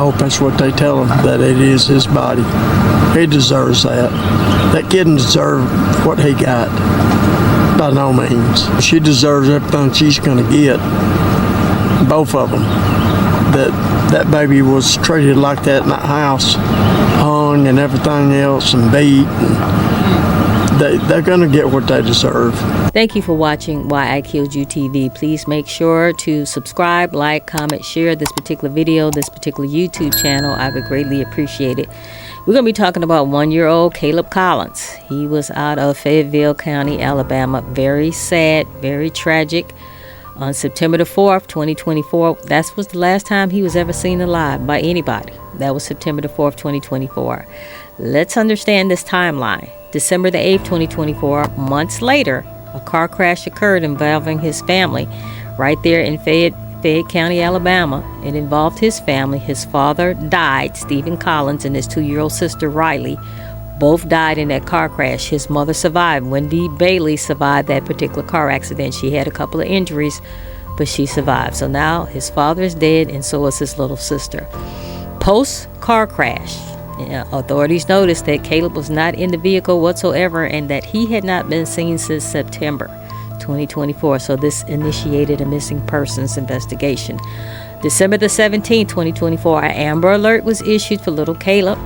hope that's what they tell him, that it is his body. He deserves that. That kid deserves what he got, by no means. She deserves everything she's going to get, both of them. That baby was treated like that in that house, hung and everything else and beat. They're going to get what they deserve. Thank you for watching Why I Killed You TV. Please make sure to subscribe, like, comment, share this particular video, this particular YouTube channel. I would greatly appreciate it. We're going to be talking about 1-year-old Kahleb Collins. He was out of Fayette County, Alabama. Very sad, very tragic. On September the 4th, 2024, that was the last time he was ever seen alive by anybody. That was September the 4th, 2024. Let's understand this timeline. December the 8th, 2024, months later, a car crash occurred involving his family right there in Fayette County, Alabama. It involved his family. His father died, Stephen Collins, and his 2-year-old sister, Ryleigh. Both died in that car crash. His mother survived. Wendy Bailey survived that particular car accident. She had a couple of injuries, but she survived. So now his father is dead, and so is his little sister. Post-car crash, authorities noticed that Kahleb was not in the vehicle whatsoever and that he had not been seen since September 2024. So this initiated a missing persons investigation. December the 17th, 2024, an Amber Alert was issued for little Kahleb.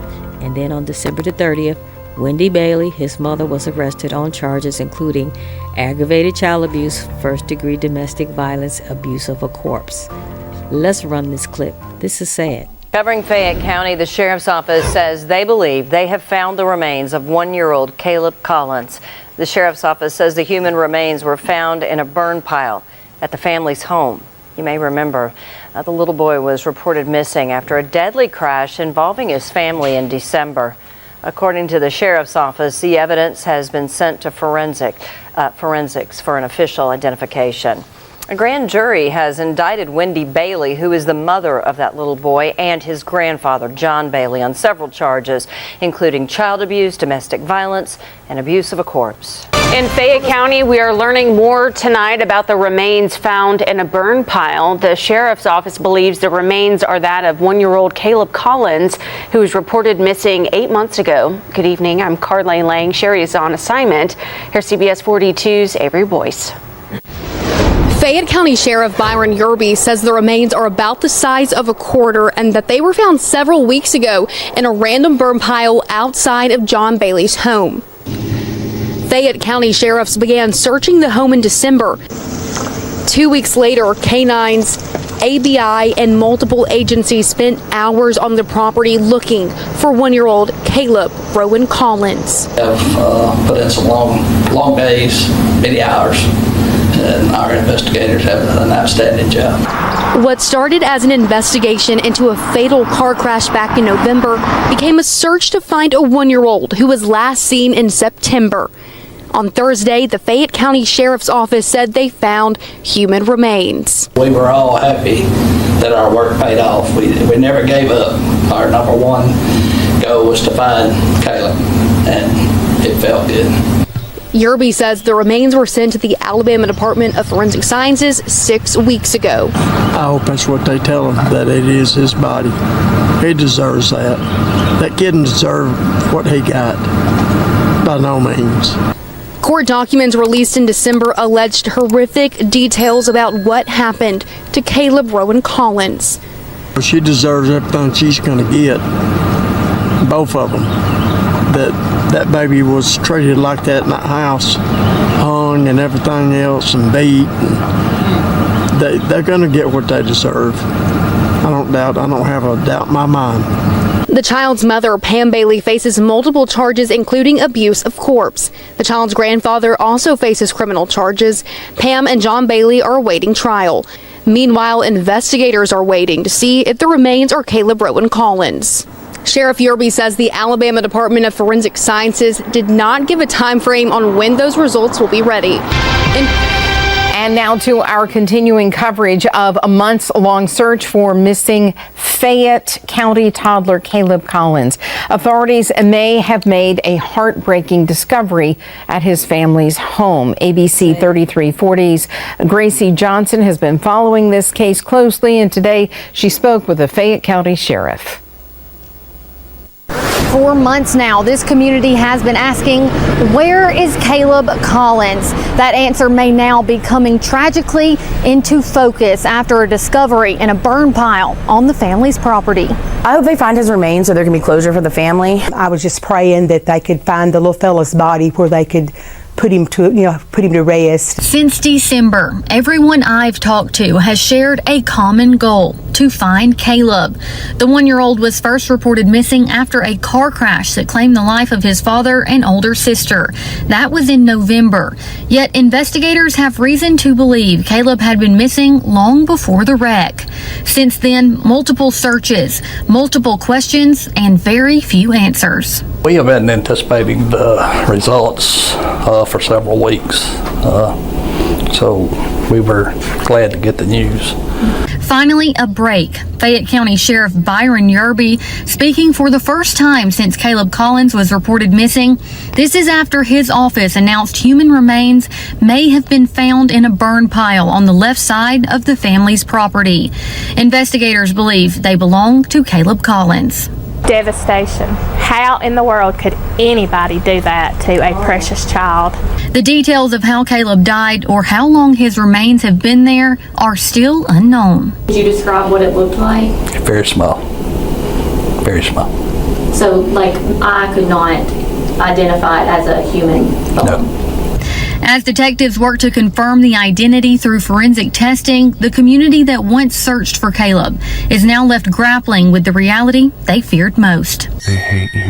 And then on December the 30th, Wendy Bailey, his mother, was arrested on charges including aggravated child abuse, first-degree domestic violence, abuse of a corpse. Let's run this clip. This is sad. Covering Fayette County, the Sheriff's Office says they believe they have found the remains of 1-year-old Kahleb Collins. The Sheriff's Office says the human remains were found in a burn pile at the family's home. You may remember the little boy was reported missing after a deadly crash involving his family in December. According to the Sheriff's Office, the evidence has been sent to forensics for an official identification. A grand jury has indicted Wendy Bailey, who is the mother of that little boy, and his grandfather, John Bailey, on several charges, including child abuse, domestic violence, and abuse of a corpse. In Fayette County, we are learning more tonight about the remains found in a burn pile. The Sheriff's Office believes the remains are that of 1-year-old Kahleb Collins, who was reported missing 8 months ago. Good evening. I'm Ryleigh Lang. Sherry is on assignment. Here's CBS 42's Avery Boyce. Fayette County Sheriff Byron Yerby says the remains are about the size of a quarter and that they were found several weeks ago in a random burn pile outside of John Bailey's home. Fayette County sheriffs began searching the home in December. 2 weeks later, canines, ABI, and multiple agencies spent hours on the property looking for 1-year-old Kahleb Rowan Collins. I've put in some long days, many hours. And our investigators have done an outstanding job. What started as an investigation into a fatal car crash back in November became a search to find a 1-year-old who was last seen in September. On Thursday, the Fayette County Sheriff's Office said they found human remains. We were all happy that our work paid off. We never gave up. Our number one goal was to find Kahleb, and it felt good. Yerby says the remains were sent to the Alabama Department of Forensic Sciences 6 weeks ago. I hope that's what they tell him, that it is his body. He deserves that. That kid deserves what he got, by no means. Court documents released in December alleged horrific details about what happened to Kahleb Rowan Collins. She deserves everything she's going to get, both of them. That baby was treated like that in that house, hung and everything else and beat. And they're going to get what they deserve. I don't have a doubt in my mind. The child's mother, Pam Bailey, faces multiple charges, including abuse of corpse. The child's grandfather also faces criminal charges. Pam and John Bailey are awaiting trial. Meanwhile, investigators are waiting to see if the remains are Kahleb Rowan Collins. Sheriff Yerby says the Alabama Department of Forensic Sciences did not give a time frame on when those results will be ready. And now to our continuing coverage of a months-long search for missing Fayette County toddler Kahleb Collins. Authorities may have made a heartbreaking discovery at his family's home. ABC 3340's Gracie Johnson has been following this case closely, and today she spoke with the Fayette County Sheriff. For months now, this community has been asking, where is Kahleb Collins? That answer may now be coming tragically into focus after a discovery in a burn pile on the family's property. I hope they find his remains so there can be closure for the family. I was just praying that they could find the little fella's body where they could put him to rest. Since December, everyone I've talked to has shared a common goal: to find Kahleb. The 1-year-old was first reported missing after a car crash that claimed the life of his father and older sister. That was in November. Yet investigators have reason to believe Kahleb had been missing long before the wreck. Since then, multiple searches, multiple questions, and very few answers. We have been anticipating the results for several weeks, so we were glad to get the news. Finally, a break. Fayette County Sheriff Bryan speaking for the first time since Kahleb Collins was reported missing. This is after his office announced human remains may have been found in a burn pile on the left side of the family's property. Investigators believe they belong to Kahleb Collins. Devastation. How in the world could anybody do that to a precious child? The details of how Kahleb died or how long his remains have been there are still unknown. Could you describe what it looked like? Very small. Very small. So, like, I could not identify it as a human bone. No. As detectives work to confirm the identity through forensic testing, the community that once searched for Kahleb is now left grappling with the reality they feared most. They hate you.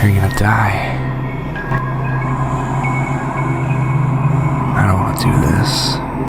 You're gonna die. I don't want to do this.